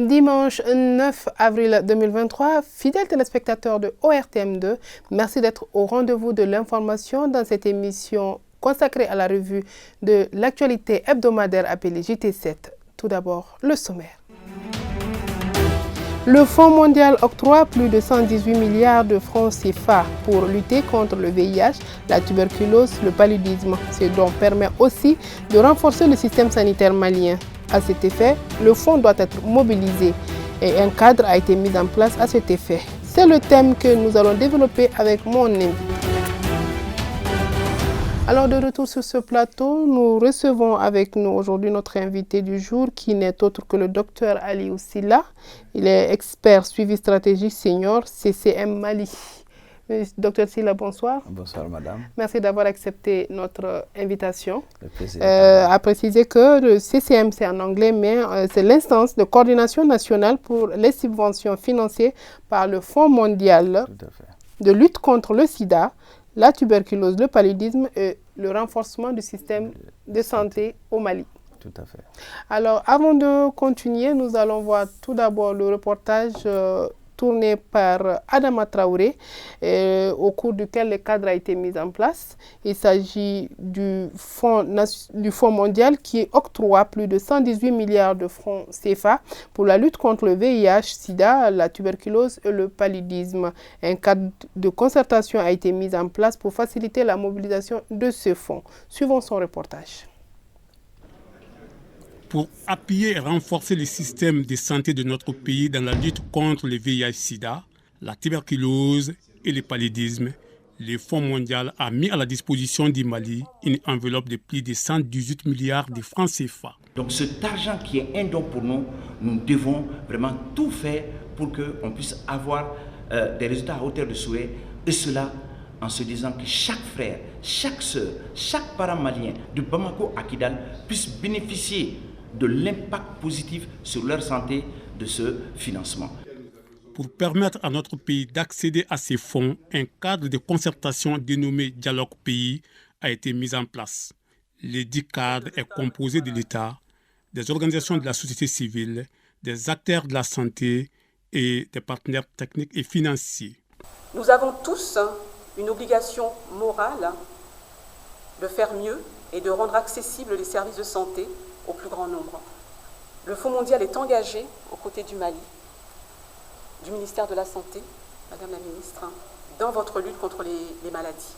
Dimanche 9 avril 2023, fidèles téléspectateurs de ORTM2, merci d'être au rendez-vous de l'information dans cette émission consacrée à la revue de l'actualité hebdomadaire appelée JT7. Tout d'abord, le sommaire. Le Fonds mondial octroie plus de 118 milliards de francs CFA pour lutter contre le VIH, la tuberculose, le paludisme. Ce dont permet aussi de renforcer le système sanitaire malien. À cet effet, le fonds doit être mobilisé et un cadre a été mis en place à cet effet. C'est le thème que nous allons développer avec mon invité. Alors de retour sur ce plateau, nous recevons avec nous aujourd'hui notre invité du jour qui n'est autre que le docteur Aliou Silla. Il est expert suivi stratégique senior CCM Mali. Docteur Silla, bonsoir. Bonsoir madame. Merci d'avoir accepté notre invitation. Le plaisir. À préciser que le CCM c'est en anglais, mais c'est l'instance de coordination nationale pour les subventions financées par le Fonds mondial de lutte contre le sida, la tuberculose, le paludisme et le renforcement du système de santé au Mali. Tout à fait. Alors, avant de continuer, nous allons voir tout d'abord le reportage tourné par Adama Traoré, au cours duquel le cadre a été mis en place. Il s'agit du Fonds mondial qui octroie plus de 118 milliards de francs CFA pour la lutte contre le VIH, sida, la tuberculose et le paludisme. Un cadre de concertation a été mis en place pour faciliter la mobilisation de ce fonds. Suivons son reportage. Pour appuyer et renforcer le système de santé de notre pays dans la lutte contre le VIH-Sida, la tuberculose et le paludisme, le Fonds mondial a mis à la disposition du Mali une enveloppe de plus de 118 milliards de francs CFA. Donc cet argent qui est un don pour nous, nous devons vraiment tout faire pour qu'on puisse avoir des résultats à hauteur de souhait, et cela en se disant que chaque frère, chaque sœur, chaque parent malien de Bamako à Kidal puisse bénéficier de l'impact positif sur leur santé de ce financement. Pour permettre à notre pays d'accéder à ces fonds, un cadre de concertation dénommé Dialogue Pays a été mis en place. Le dit cadre est composé de l'État, des organisations de la société civile, des acteurs de la santé et des partenaires techniques et financiers. Nous avons tous une obligation morale de faire mieux et de rendre accessibles les services de santé au plus grand nombre. Le Fonds mondial est engagé aux côtés du Mali, du ministère de la Santé, Madame la Ministre, dans votre lutte contre les maladies.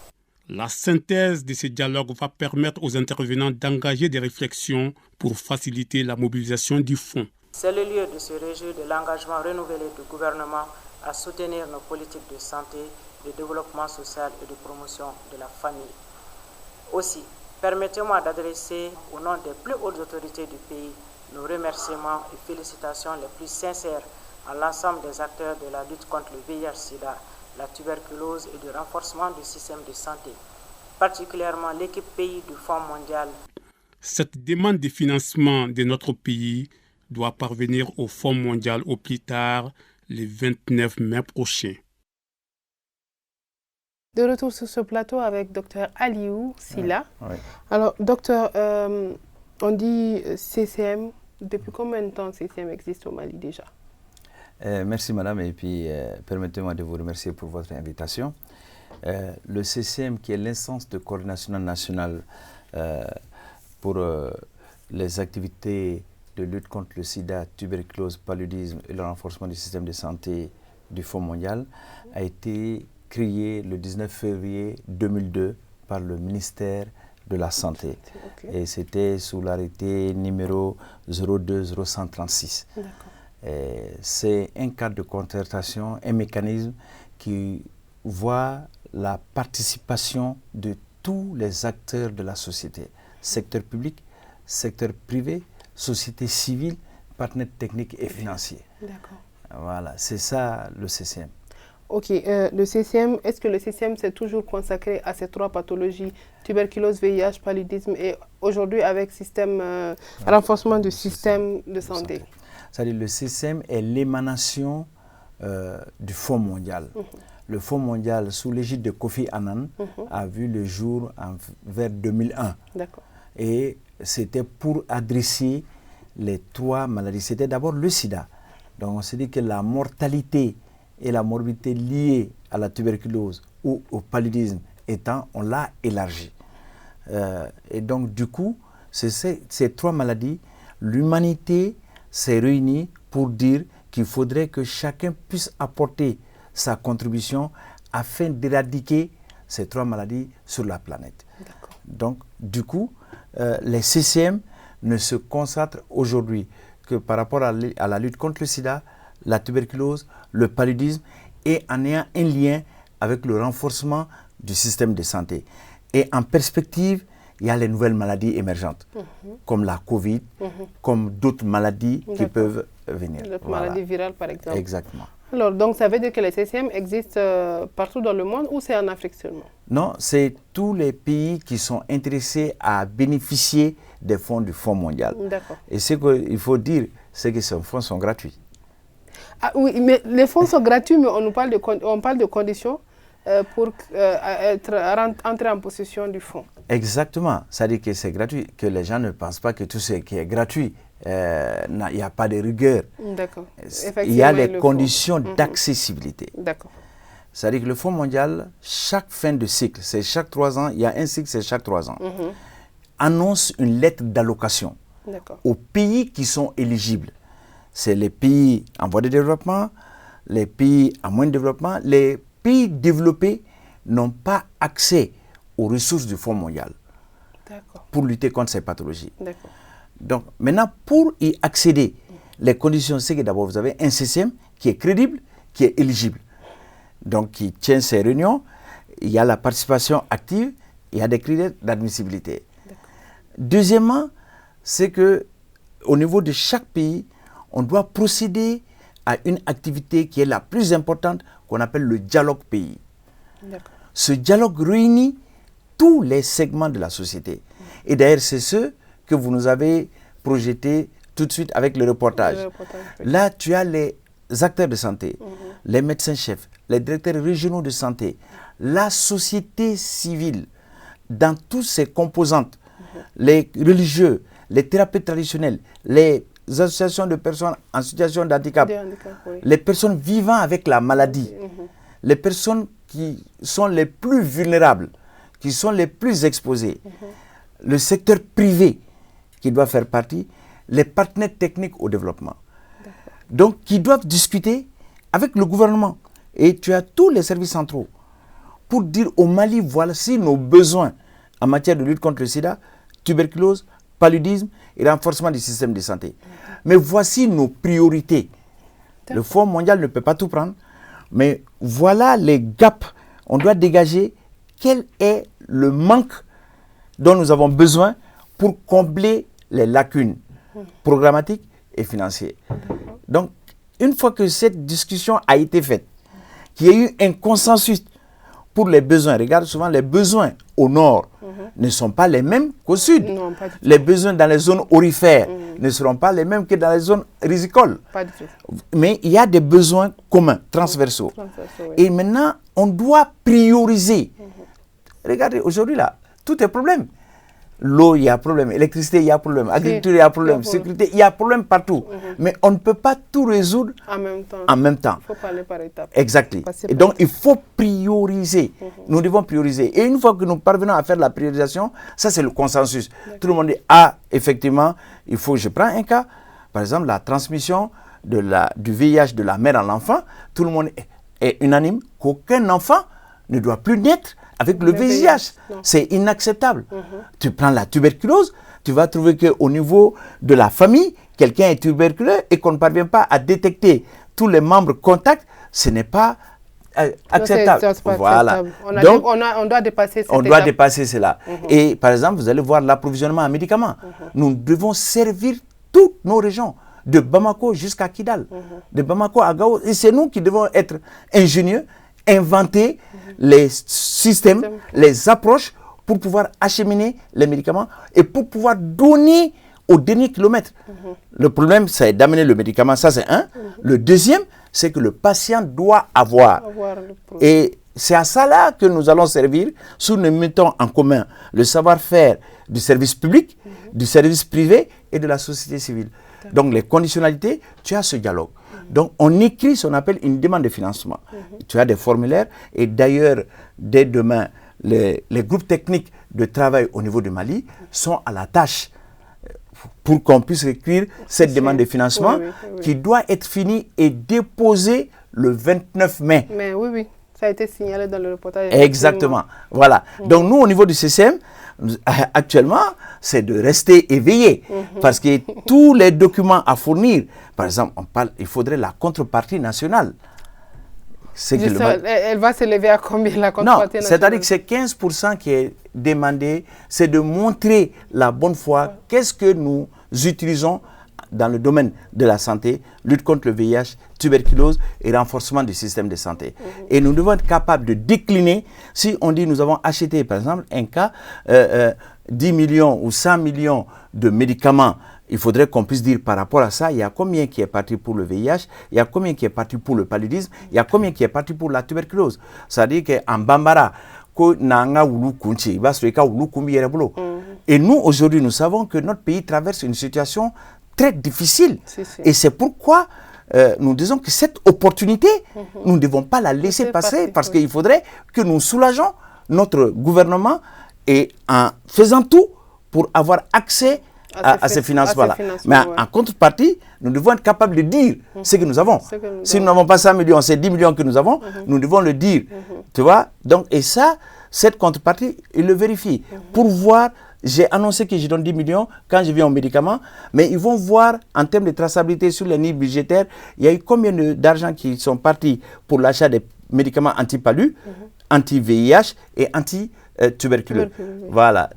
La synthèse de ce dialogue va permettre aux intervenants d'engager des réflexions pour faciliter la mobilisation du fonds. C'est le lieu de se réjouir de l'engagement renouvelé du gouvernement à soutenir nos politiques de santé, de développement social et de promotion de la famille. Aussi, permettez-moi d'adresser au nom des plus hautes autorités du pays nos remerciements et félicitations les plus sincères à l'ensemble des acteurs de la lutte contre le VIH-Sida, la tuberculose et du renforcement du système de santé, particulièrement l'équipe pays du Fonds mondial. Cette demande de financement de notre pays doit parvenir au Fonds mondial au plus tard le 29 mai prochain. De retour sur ce plateau avec Dr Aliou Silla. Oui. Alors, docteur, on dit CCM. Depuis combien de temps CCM existe au Mali déjà? Merci madame, et puis permettez-moi de vous remercier pour votre invitation. Le CCM, qui est l'instance de coordination nationale pour les activités de lutte contre le sida, tuberculose, paludisme et le renforcement du système de santé du Fonds mondial, a été créé le 19 février 2002 par le ministère de la Santé. Okay. Et c'était sous l'arrêté numéro 020136. C'est un cadre de concertation, un mécanisme qui voit la participation de tous les acteurs de la société, secteur public, secteur privé, société civile, partenaires techniques et financiers. Voilà, c'est ça le CCM. Ok, le CCM, est-ce que le CCM s'est toujours consacré à ces trois pathologies, tuberculose, VIH, paludisme, et aujourd'hui avec renforcement du système de santé? C'est-à-dire le CCM est l'émanation du Fonds mondial. Le Fonds mondial, sous l'égide de Kofi Annan, a vu le jour vers 2001. Et c'était pour adresser les trois maladies. C'était d'abord le sida, Donc on se dit que la mortalité et la morbidité liées à la tuberculose ou au paludisme étant, on l'a élargi. Et donc du coup, ces 3 maladies, l'humanité s'est réunie pour dire qu'il faudrait que chacun puisse apporter sa contribution afin d'éradiquer ces 3 maladies sur la planète. Donc, du coup, les CCM ne se concentrent aujourd'hui que par rapport à la lutte contre le sida, la tuberculose, le paludisme, et en ayant un lien avec le renforcement du système de santé. Et en perspective, il y a les nouvelles maladies émergentes, comme la Covid, comme d'autres maladies qui peuvent venir. D'autres maladies virales, par exemple. Exactement. Alors, donc, ça veut dire que les CCM existent partout dans le monde ou c'est en Afrique seulement? Non, c'est tous les pays qui sont intéressés à bénéficier des fonds du Fonds mondial. D'accord. Et ce qu'il faut dire, c'est que ces fonds sont gratuits. Ah, oui, mais les fonds sont gratuits, mais on parle de conditions pour entrer en possession du fonds. Exactement. C'est-à-dire que c'est gratuit, que les gens ne pensent pas que tout ce qui est gratuit, il n'y a pas de rigueur. D'accord. Il y a les conditions d'accessibilité. D'accord. C'est-à-dire que le Fonds mondial, chaque fin de cycle, c'est chaque 3 ans, il y a un cycle, c'est chaque 3 ans, annonce une lettre d'allocation aux pays qui sont éligibles. C'est les pays en voie de développement, les pays en moyen de développement. Les pays développés n'ont pas accès aux ressources du Fonds mondial pour lutter contre ces pathologies. Donc, maintenant, pour y accéder, les conditions, c'est que d'abord, vous avez un CCM qui est crédible, qui est éligible. Donc, qui tient ses réunions, il y a la participation active, il y a des critères d'admissibilité. Deuxièmement, c'est qu'au niveau de chaque pays, on doit procéder à une activité qui est la plus importante, qu'on appelle le dialogue pays. Ce dialogue réunit tous les segments de la société. Et d'ailleurs, c'est ce que vous nous avez projeté tout de suite avec le reportage. Là, tu as les acteurs de santé, les médecins-chefs, les directeurs régionaux de santé, la société civile, dans toutes ses composantes, les religieux, les thérapeutes traditionnels, les associations de personnes en situation de handicap, les personnes vivant avec la maladie, les personnes qui sont les plus vulnérables, qui sont les plus exposées, le secteur privé qui doit faire partie, les partenaires techniques au développement. Donc, qui doivent discuter avec le gouvernement. Et tu as tous les services centraux pour dire au Mali, voici nos besoins en matière de lutte contre le sida, tuberculose, paludisme et renforcement du système de santé. Mais voici nos priorités. Le Fonds mondial ne peut pas tout prendre, mais voilà les gaps. On doit dégager quel est le manque dont nous avons besoin pour combler les lacunes programmatiques et financières. Donc, une fois que cette discussion a été faite, qu'il y a eu un consensus pour les besoins, regarde souvent les besoins au nord ne sont pas les mêmes qu'au sud. Non, pas du tout. Les besoins dans les zones aurifères ne seront pas les mêmes que dans les zones rizicoles. Pas du tout. Mais il y a des besoins communs, transversaux. Et maintenant, on doit prioriser. Regardez, aujourd'hui là, tout est problème. L'eau, il y a problème. Électricité, il y a problème. Agriculture, il y a problème. Sécurité, il y a problème partout. Mais on ne peut pas tout résoudre en même temps. Il faut parler par étapes. Exactement. Et donc, il faut prioriser. Nous devons prioriser. Et une fois que nous parvenons à faire la priorisation, ça, c'est le consensus. Tout le monde dit, ah, effectivement, il faut, je prends un cas, par exemple, la transmission du VIH de la mère à l'enfant. Tout le monde est unanime qu'aucun enfant ne doit plus naître avec le VIH. C'est inacceptable. Tu prends la tuberculose, tu vas trouver qu'au niveau de la famille, quelqu'un est tuberculeux et qu'on ne parvient pas à détecter tous les membres contacts, ce n'est pas acceptable. Voilà. Donc, on doit dépasser cette étape. On doit dépasser cela. Et par exemple, vous allez voir l'approvisionnement en médicaments. Nous devons servir toutes nos régions, de Bamako jusqu'à Kidal, de Bamako à Gao. Et c'est nous qui devons être ingénieux, inventer les systèmes, les approches pour pouvoir acheminer les médicaments et pour pouvoir donner au dernier kilomètre. Le problème, c'est d'amener le médicament, ça c'est un. Le deuxième, c'est que le patient doit avoir. Et c'est à ça là que nous allons servir, si nous mettons en commun le savoir-faire du service public, du service privé et de la société civile. Donc les conditionnalités, tu as ce dialogue. Donc, on écrit ce qu'on appelle une demande de financement. Tu as des formulaires et d'ailleurs, dès demain, les groupes techniques de travail au niveau du Mali sont à la tâche pour qu'on puisse écrire cette demande de financement qui doit être finie et déposée le 29 mai. Mais oui, ça a été signalé dans le reportage. Exactement. Voilà. Donc, nous, au niveau du CCM, actuellement, c'est de rester éveillé parce que tous les documents à fournir, par exemple, il faudrait la contrepartie nationale. Elle va s'élever à combien la contrepartie nationale? C'est-à-dire que c'est 15% qui est demandé, c'est de montrer la bonne foi, qu'est-ce que nous utilisons dans le domaine de la santé, lutte contre le VIH, tuberculose et renforcement du système de santé. Et nous devons être capables de décliner, si on dit nous avons acheté par exemple un cas, 10 millions ou 100 millions de médicaments, il faudrait qu'on puisse dire par rapport à ça, il y a combien qui est parti pour le VIH, il y a combien qui est parti pour le paludisme, il y a combien qui est parti pour la tuberculose. C'est-à-dire qu'en Bambara, et nous aujourd'hui nous savons que notre pays traverse une situation très difficile. Et c'est pourquoi nous disons que cette opportunité, nous ne devons pas la laisser passer parce qu'il faudrait que nous soulageons notre gouvernement et en faisant tout pour avoir accès à ces financements-là. Mais en contrepartie, nous devons être capables de dire ce que nous avons. Si nous n'avons pas 100 millions, c'est 10 millions que nous avons, nous devons le dire. Tu vois? Donc, et ça, cette contrepartie, il le vérifie. Pour voir, j'ai annoncé que je donne 10 millions quand je viens aux médicaments, mais ils vont voir en termes de traçabilité sur les niveaux budgétaires, il y a eu combien d'argent qui sont partis pour l'achat des médicaments anti-palu, anti-VIH et anti-tuberculose. Voilà.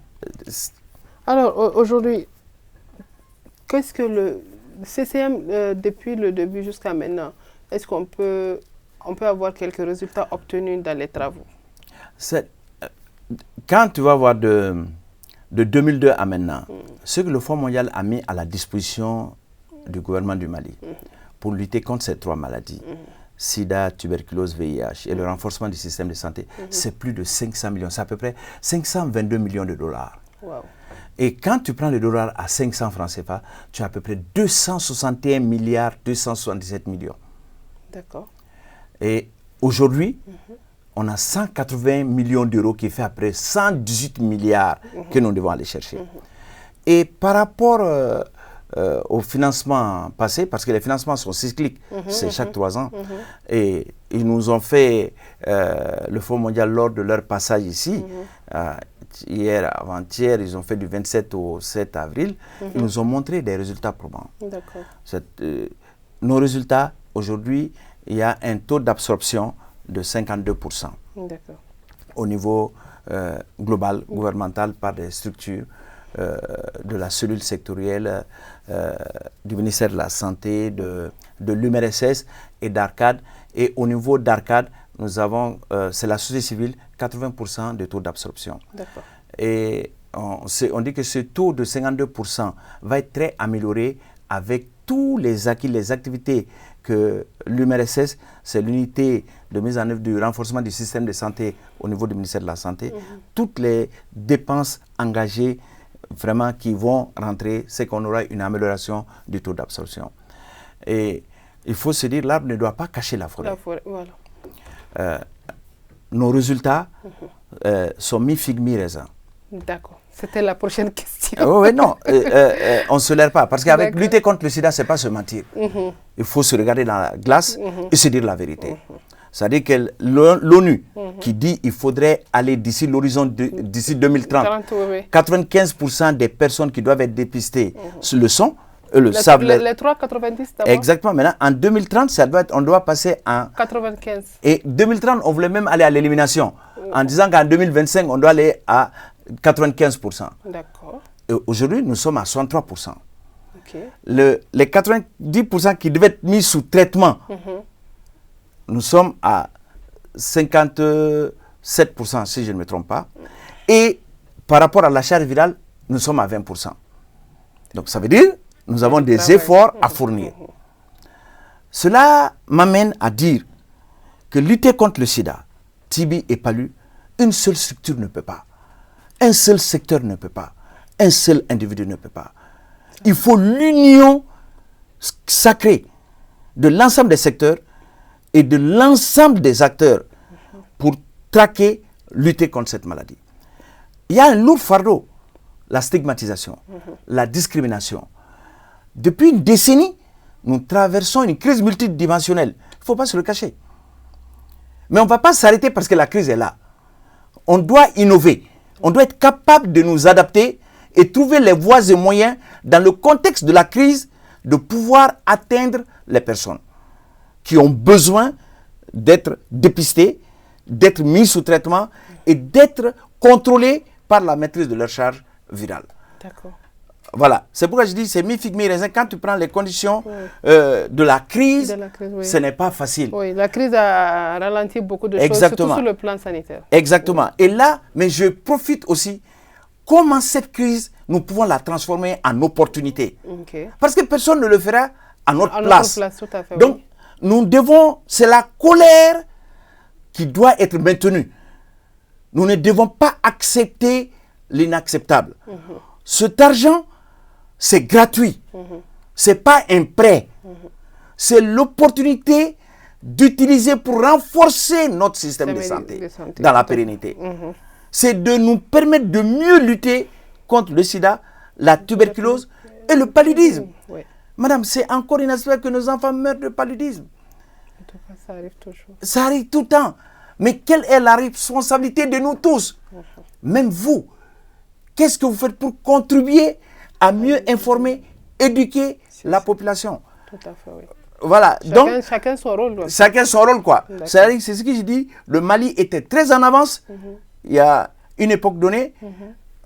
Alors, aujourd'hui, qu'est-ce que le CCM, depuis le début jusqu'à maintenant, est-ce qu'on peut avoir quelques résultats obtenus dans les travaux? Quand tu vas voir de 2002 à maintenant, ce que le Fonds mondial a mis à la disposition du gouvernement du Mali pour lutter contre ces trois maladies, sida, tuberculose, VIH et le renforcement du système de santé, c'est plus de 500 millions, c'est à peu près 522 millions de dollars. Wow. Et quand tu prends le dollar à 500 francs CFA, tu as à peu près 261 milliards 277 millions. D'accord. Et aujourd'hui, on a 180 millions d'euros qui fait après 118 milliards que nous devons aller chercher. Et par rapport au financement passé, parce que les financements sont cycliques, c'est chaque 3 ans, et ils nous ont fait le Fonds mondial lors de leur passage ici, hier, avant-hier, ils ont fait du 27 au 7 avril, ils nous ont montré des résultats probants. Nos résultats, aujourd'hui, il y a un taux d'absorption de 52% au niveau global, gouvernemental, par des structures de la cellule sectorielle du ministère de la Santé, de l'UMRSS et d'Arcade. Et au niveau d'Arcade, nous avons, c'est la société civile, 80% de taux d'absorption. Et on dit que ce taux de 52% va être très amélioré avec tous les acquis, les activités que l'UMRSS, c'est l'unité de mise en œuvre du renforcement du système de santé au niveau du ministère de la Santé. Toutes les dépenses engagées vraiment qui vont rentrer, c'est qu'on aura une amélioration du taux d'absorption. Et il faut se dire, l'arbre ne doit pas cacher la forêt. Voilà. Nos résultats sont mi-figue, mi-raisin. D'accord. C'était la prochaine question. Oui, non, on ne se laisse pas. Parce qu'avec lutter contre le sida, ce n'est pas se mentir. Il faut se regarder dans la glace et se dire la vérité. C'est-à-dire que l'ONU qui dit qu'il faudrait aller d'ici l'horizon, d'ici 2030, 95% des personnes qui doivent être dépistées le sont. Les 3,90 d'abord. Exactement. Maintenant, en 2030, on doit passer en 95. Et 2030, on voulait même aller à l'élimination. En disant qu'en 2025, on doit aller à 95%. D'accord. Aujourd'hui, nous sommes à 63%. Les 90% qui devaient être mis sous traitement, nous sommes à 57%, si je ne me trompe pas. Et par rapport à la charge virale, nous sommes à 20%. Donc ça veut dire nous avons des efforts à fournir. Cela m'amène à dire que lutter contre le sida, TB et PALU, une seule structure ne peut pas. Un seul secteur ne peut pas. Un seul individu ne peut pas. Il faut l'union sacrée de l'ensemble des secteurs et de l'ensemble des acteurs pour traquer, lutter contre cette maladie. Il y a un lourd fardeau, la stigmatisation, la discrimination. Depuis une décennie, nous traversons une crise multidimensionnelle. Il ne faut pas se le cacher. Mais on ne va pas s'arrêter parce que la crise est là. On doit innover. On doit être capable de nous adapter et trouver les voies et moyens dans le contexte de la crise de pouvoir atteindre les personnes qui ont besoin d'être dépistées, d'être mises sous traitement et d'être contrôlées par la maîtrise de leur charge virale. D'accord. Voilà, c'est pourquoi je dis c'est mi-figue, mi-raisin. Quand tu prends les conditions de la crise, oui. Ce n'est pas facile. Oui, la crise a ralenti beaucoup de Exactement. choses, surtout sur le plan sanitaire. Exactement. Oui. Et là, mais je profite aussi, comment cette crise, nous pouvons la transformer en opportunité. Okay. Parce que personne ne le fera à notre place. place. Tout à fait, donc, oui. nous devons, c'est la colère qui doit être maintenue. Nous ne devons pas accepter l'inacceptable. Cet argent, c'est gratuit. Ce n'est pas un prêt. C'est l'opportunité d'utiliser pour renforcer notre système de santé dans la pérennité. C'est de nous permettre de mieux lutter contre le sida, la tuberculose et le paludisme. Oui. Madame, c'est encore inacceptable que nos enfants meurent de paludisme. En tout cas, ça arrive toujours. Ça arrive tout le temps. Mais quelle est la responsabilité de nous tous? Même vous. Qu'est-ce que vous faites pour contribuer à mieux informer, éduquer la population? Tout à fait, oui. Voilà. Chacun son rôle. Donc. Chacun son rôle, quoi. C'est ce que je dis. Le Mali était très en avance. Il y a une époque donnée.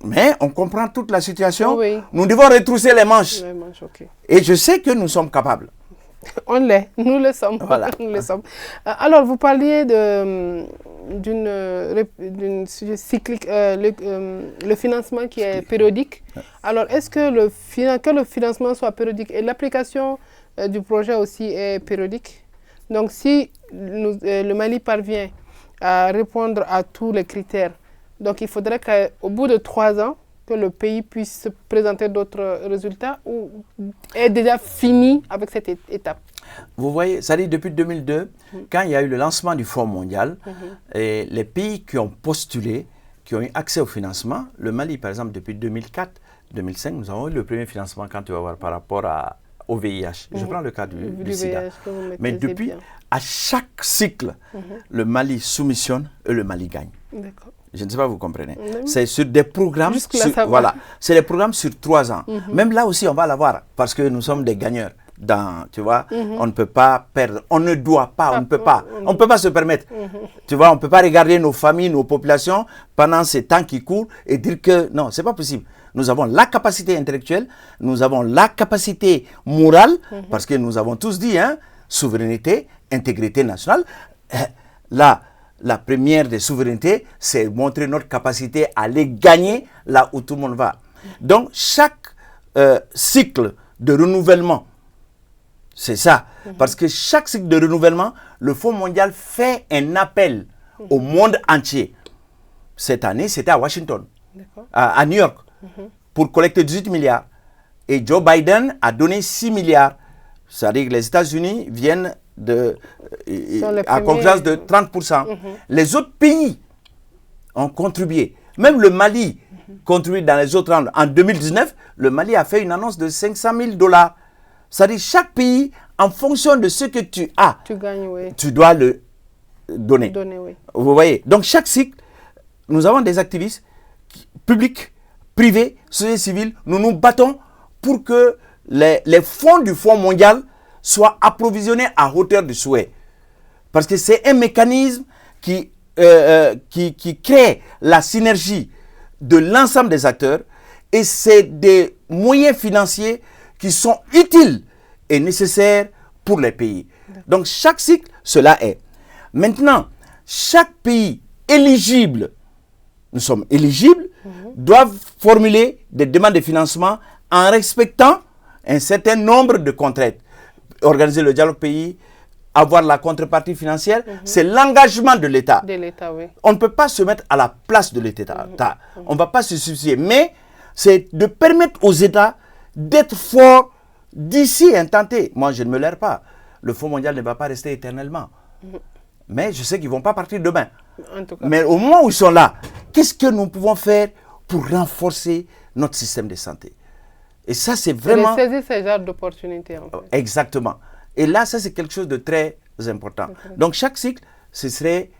Mais on comprend toute la situation. Oui. Nous devons retrousser les manches. Okay. Et je sais que nous sommes capables. On l'est, nous le sommes. Voilà. Nous le sommes. Alors, vous parliez d'une cyclique, le financement qui est périodique. Alors, est-ce que le financement soit périodique et l'application du projet aussi est périodique? Donc, si le Mali parvient à répondre à tous les critères, donc il faudrait qu'au bout de 3 ans, que le pays puisse présenter d'autres résultats ou est déjà fini avec cette étape? Vous voyez, ça dit depuis 2002, quand il y a eu le lancement du Fonds mondial, et les pays qui ont postulé, qui ont eu accès au financement, le Mali par exemple depuis 2004-2005, nous avons eu le premier financement quand tu vas voir par rapport au VIH. Je prends le cas du sida. Mais depuis, à chaque cycle, le Mali soumissionne et le Mali gagne. D'accord. Je ne sais pas, vous comprenez. C'est sur des programmes, voilà, c'est des programmes sur 3 ans. Même là aussi, on va l'avoir parce que nous sommes des gagneurs. Tu vois, on ne peut pas perdre, on ne doit pas, on ne peut pas, on ne peut pas se permettre. Tu vois, on ne peut pas regarder nos familles, nos populations pendant ces temps qui courent et dire que non, c'est pas possible. Nous avons la capacité intellectuelle, nous avons la capacité morale, parce que nous avons tous dit, souveraineté, intégrité nationale. La première des souverainetés, c'est montrer notre capacité à aller gagner là où tout le monde va. Donc, chaque cycle de renouvellement, c'est ça. Parce que chaque cycle de renouvellement, le Fonds mondial fait un appel au monde entier. Cette année, c'était à Washington, à New York, pour collecter 18 milliards. Et Joe Biden a donné 6 milliards. C'est-à-dire que les États-Unis viennent à concurrence de 30%. Les autres pays ont contribué. Même le Mali contribue dans les autres rounds. En 2019, le Mali a fait une annonce de $500,000. C'est-à-dire chaque pays, en fonction de ce que tu as, tu dois le donner. Oui. Vous voyez? Donc chaque cycle, nous avons des activistes publics, privés, société civile. Nous nous battons pour que les fonds du Fonds mondial soient approvisionnés à hauteur du souhait. Parce que c'est un mécanisme qui crée la synergie de l'ensemble des acteurs et c'est des moyens financiers qui sont utiles et nécessaires pour les pays. Donc chaque cycle, cela est. Maintenant, chaque pays éligible, nous sommes éligibles, doivent formuler des demandes de financement en respectant un certain nombre de contraintes. Organiser le dialogue pays, avoir la contrepartie financière, c'est l'engagement de l'État. Oui. On ne peut pas se mettre à la place de l'État. On ne va pas se substituer. Mais c'est de permettre aux États d'être forts d'ici un temps T. Moi, je ne me laisse pas. le Fonds mondial ne va pas rester éternellement. Mais je sais qu'ils ne vont pas partir demain. En tout cas. Mais au moment où ils sont là, qu'est-ce que nous pouvons faire pour renforcer notre système de santé? Et ça, c'est vraiment... saisir ce genre d'opportunités, en fait. Exactement. Et là, ça, c'est quelque chose de très important. Donc, chaque cycle, ce serait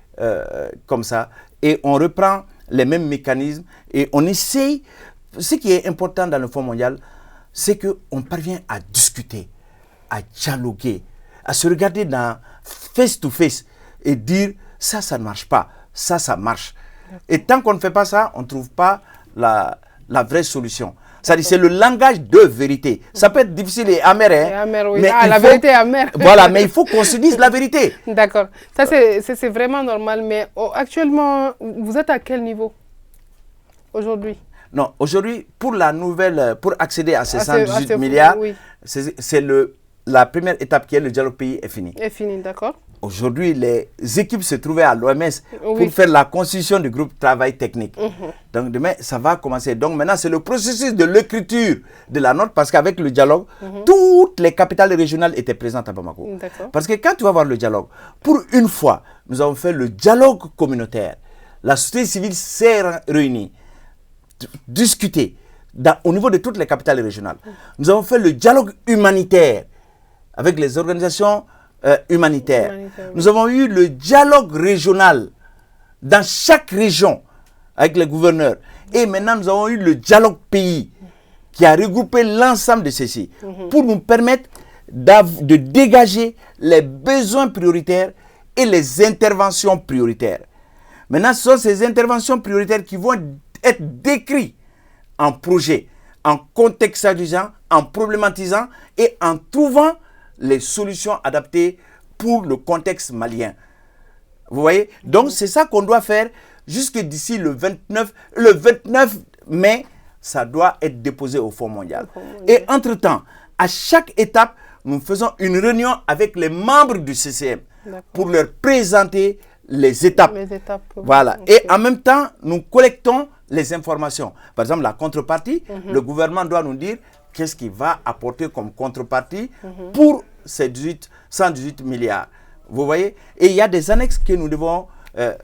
comme ça. Et on reprend les mêmes mécanismes et on essaye... Ce qui est important dans le Fonds mondial, c'est qu'on parvient à discuter, à dialoguer, à se regarder dans face to face et dire ça ne marche pas, ça marche. Et tant qu'on ne fait pas ça, on ne trouve pas la vraie solution. C'est-à-dire c'est le langage de vérité. Ça peut être difficile et amer, hein, et amer, oui. Mais la vérité est amère. Voilà, mais il faut qu'on se dise la vérité. D'accord. Ça, c'est vraiment normal. Mais actuellement, vous êtes à quel niveau aujourd'hui? Non, aujourd'hui, pour accéder à ces 118 milliards, oui. c'est la première étape qui est le dialogue pays est fini. Est fini, d'accord. Aujourd'hui, les équipes se trouvaient à l'OMS Oui. pour faire la constitution du groupe travail technique. Donc demain, ça va commencer. Donc maintenant, c'est le processus de l'écriture de la note parce qu'avec le dialogue, toutes les capitales régionales étaient présentes à Bamako. Parce que quand tu vas voir le dialogue, pour une fois, nous avons fait le dialogue communautaire. La société civile s'est réunie, discuté au niveau de toutes les capitales régionales. Nous avons fait le dialogue humanitaire avec les organisations humanitaires. Nous avons eu le dialogue régional dans chaque région avec les gouverneurs. Et maintenant, nous avons eu le dialogue pays qui a regroupé l'ensemble de ceci pour nous permettre de dégager les besoins prioritaires et les interventions prioritaires. Maintenant, ce sont ces interventions prioritaires qui vont être décrites en projet, en contextualisant, en problématisant et en trouvant les solutions adaptées pour le contexte malien. Vous voyez? Donc, c'est ça qu'on doit faire jusque d'ici le 29 mai, ça doit être déposé au Fonds mondial. Et entre-temps, à chaque étape, nous faisons une réunion avec les membres du CCM pour leur présenter les étapes. Voilà. Et en même temps, nous collectons les informations. Par exemple, la contrepartie, le gouvernement doit nous dire qu'est-ce qu'il va apporter comme contrepartie pour ces 118 milliards. Vous voyez? Et il y a des annexes que nous devons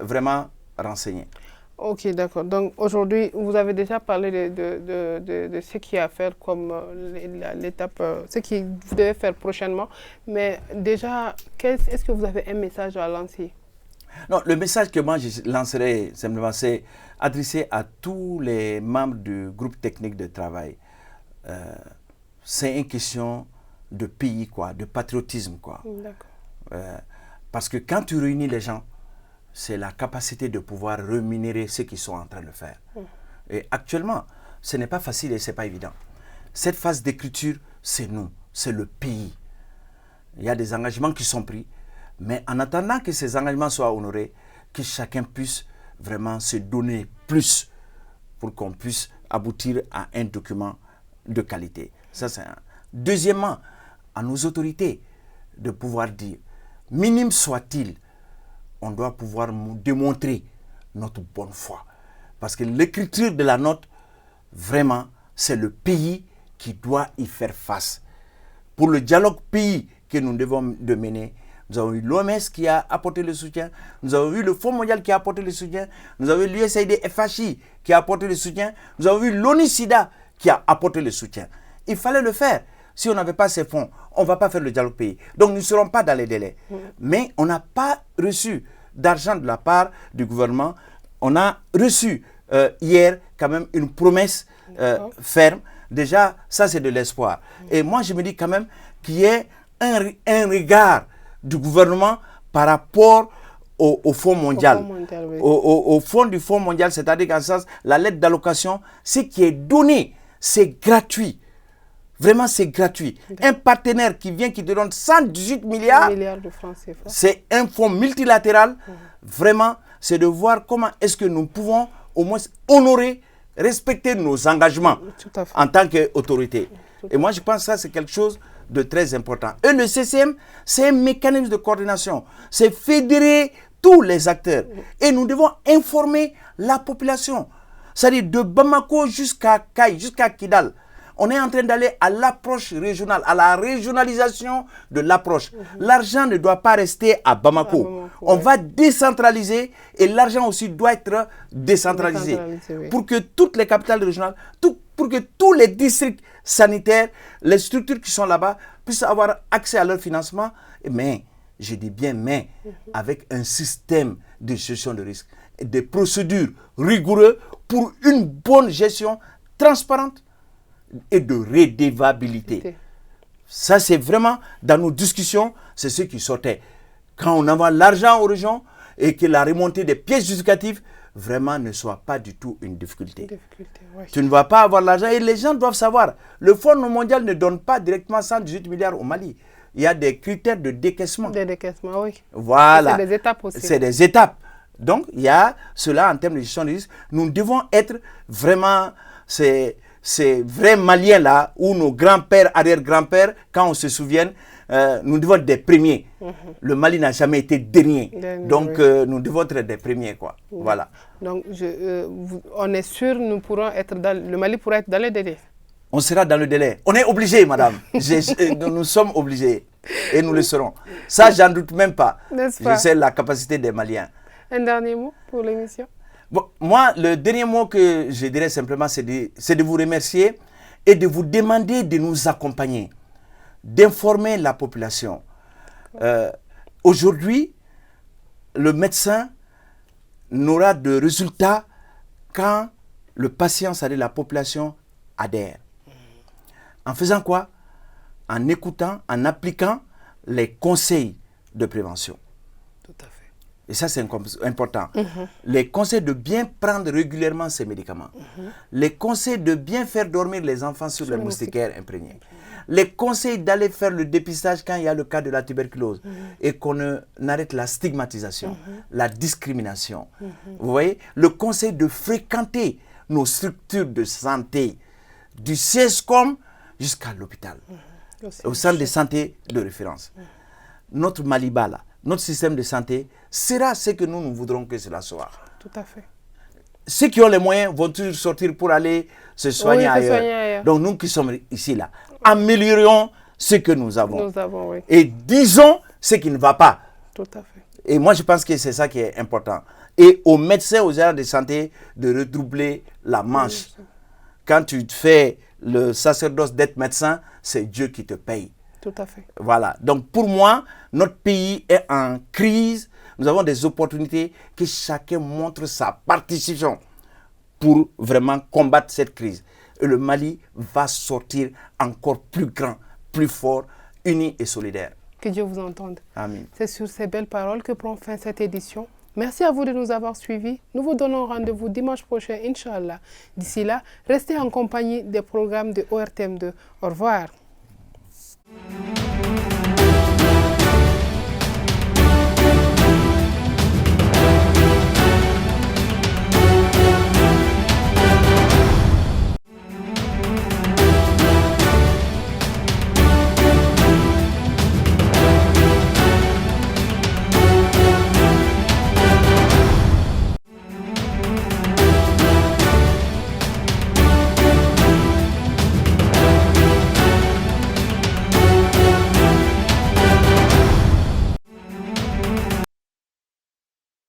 vraiment renseigner. Ok, d'accord. Donc aujourd'hui, vous avez déjà parlé de ce qu'il y a à faire comme l'étape, ce que vous devez faire prochainement. Mais déjà, est-ce que vous avez un message à lancer? Non, le message que moi je lancerai simplement, c'est adressé à tous les membres du groupe technique de travail. C'est une question de pays, quoi, de patriotisme, quoi. Parce que quand tu réunis les gens, c'est la capacité de pouvoir rémunérer ce qu'ils sont en train de faire. Et actuellement, ce n'est pas facile et ce n'est pas évident. Cette phase d'écriture, c'est nous, c'est le pays. Il y a des engagements qui sont pris, mais en attendant que ces engagements soient honorés, que chacun puisse vraiment se donner plus pour qu'on puisse aboutir à un document de qualité. Ça, c'est un. Deuxièmement, à nos autorités de pouvoir dire, minime soit-il, on doit pouvoir démontrer notre bonne foi. Parce que l'écriture de la note, vraiment, c'est le pays qui doit y faire face. Pour le dialogue pays que nous devons mener, nous avons eu l'OMS qui a apporté le soutien, nous avons eu le Fonds mondial qui a apporté le soutien, nous avons eu l'USAID FHI qui a apporté le soutien, nous avons eu l'ONU-SIDA qui a apporté le soutien. Il fallait le faire. Si on n'avait pas ces fonds, on ne va pas faire le dialogue pays. Donc, nous ne serons pas dans les délais. Mais on n'a pas reçu d'argent de la part du gouvernement. On a reçu hier quand même une promesse ferme. Déjà, ça, c'est de l'espoir. Et moi, je me dis quand même qu'il y ait un regard du gouvernement par rapport au Fonds mondial. Au fonds du Fonds mondial, c'est-à-dire qu'en sens, la lettre d'allocation, ce qui est donné, c'est gratuit. Vraiment, c'est gratuit. Un partenaire qui vient, qui te donne 118 milliards de francs CFA. C'est un fonds multilatéral. Vraiment, c'est de voir comment est-ce que nous pouvons au moins honorer, respecter nos engagements en tant qu'autorité. Et moi, je pense que ça, c'est quelque chose de très important. Et le CCM, c'est un mécanisme de coordination. C'est fédérer tous les acteurs. Et nous devons informer la population. C'est-à-dire de Bamako jusqu'à Kidal. On est en train d'aller à l'approche régionale, à la régionalisation de l'approche. L'argent ne doit pas rester à Bamako. On va décentraliser et l'argent aussi doit être décentralisé. Pour que toutes les capitales régionales, pour que tous les districts sanitaires, les structures qui sont là-bas puissent avoir accès à leur financement. Mais, je dis bien mais, avec un système de gestion de risque, des procédures rigoureuses pour une bonne gestion transparente et de redevabilité. Ça, c'est vraiment, dans nos discussions, c'est ce qui sortait. Quand on envoie l'argent aux régions et que la remontée des pièces justificatives, vraiment ne soit pas du tout une difficulté. Tu ne vas pas avoir l'argent et les gens doivent savoir. Le Fonds mondial ne donne pas directement 118 milliards au Mali. Il y a des critères de décaissement. Des décaissements, oui. Voilà. C'est des étapes aussi. C'est des étapes. Donc, il y a cela en termes de gestion de risque. Nous devons être vraiment ces vrais Maliens là, où nos grands-pères, arrière-grands-pères, quand on se souvient, nous devons être des premiers. Le Mali n'a jamais été dernier. Donc, nous devons être des premiers, quoi. Voilà. Donc, on est sûr, le Mali pourra être dans les délais. On sera dans le délai. On est obligé, madame. Nous sommes obligés. Et nous le serons. Ça, j'en doute même pas. Je sais la capacité des Maliens. Un dernier mot pour l'émission? Bon, moi, le dernier mot que je dirais simplement, c'est de vous remercier et de vous demander de nous accompagner, d'informer la population. Aujourd'hui, le médecin n'aura de résultats quand le patient, c'est-à-dire la population, adhère. En faisant quoi? En écoutant, en appliquant les conseils de prévention. Tout à fait. Et ça, c'est important. Les conseils de bien prendre régulièrement ces médicaments. Les conseils de bien faire dormir les enfants sur les moustiquaires imprégnés. Les conseils d'aller faire le dépistage quand il y a le cas de la tuberculose. Et qu'on arrête la stigmatisation, la discrimination. Vous voyez? Le conseil de fréquenter nos structures de santé, du CESCOM jusqu'à l'hôpital, au centre de santé de référence. Notre Maliba, là, notre système de santé sera ce que nous voudrons que cela soit. Tout à fait. Ceux qui ont les moyens vont toujours sortir pour aller se soigner ailleurs. Donc nous qui sommes ici, là, améliorons ce que nous avons. Oui. Et disons ce qui ne va pas. Tout à fait. Et moi, je pense que c'est ça qui est important. Et aux médecins, aux agents de santé, de redoubler la manche. Quand tu fais le sacerdoce d'être médecin, c'est Dieu qui te paye. Tout à fait. Voilà. Donc pour moi, notre pays est en crise. Nous avons des opportunités que chacun montre sa participation pour vraiment combattre cette crise. Et le Mali va sortir encore plus grand, plus fort, uni et solidaire. Que Dieu vous entende. Amen. C'est sur ces belles paroles que prend fin cette édition. Merci à vous de nous avoir suivis. Nous vous donnons rendez-vous dimanche prochain, Inch'Allah. D'ici là, restez en compagnie des programmes de ORTM2. Au revoir.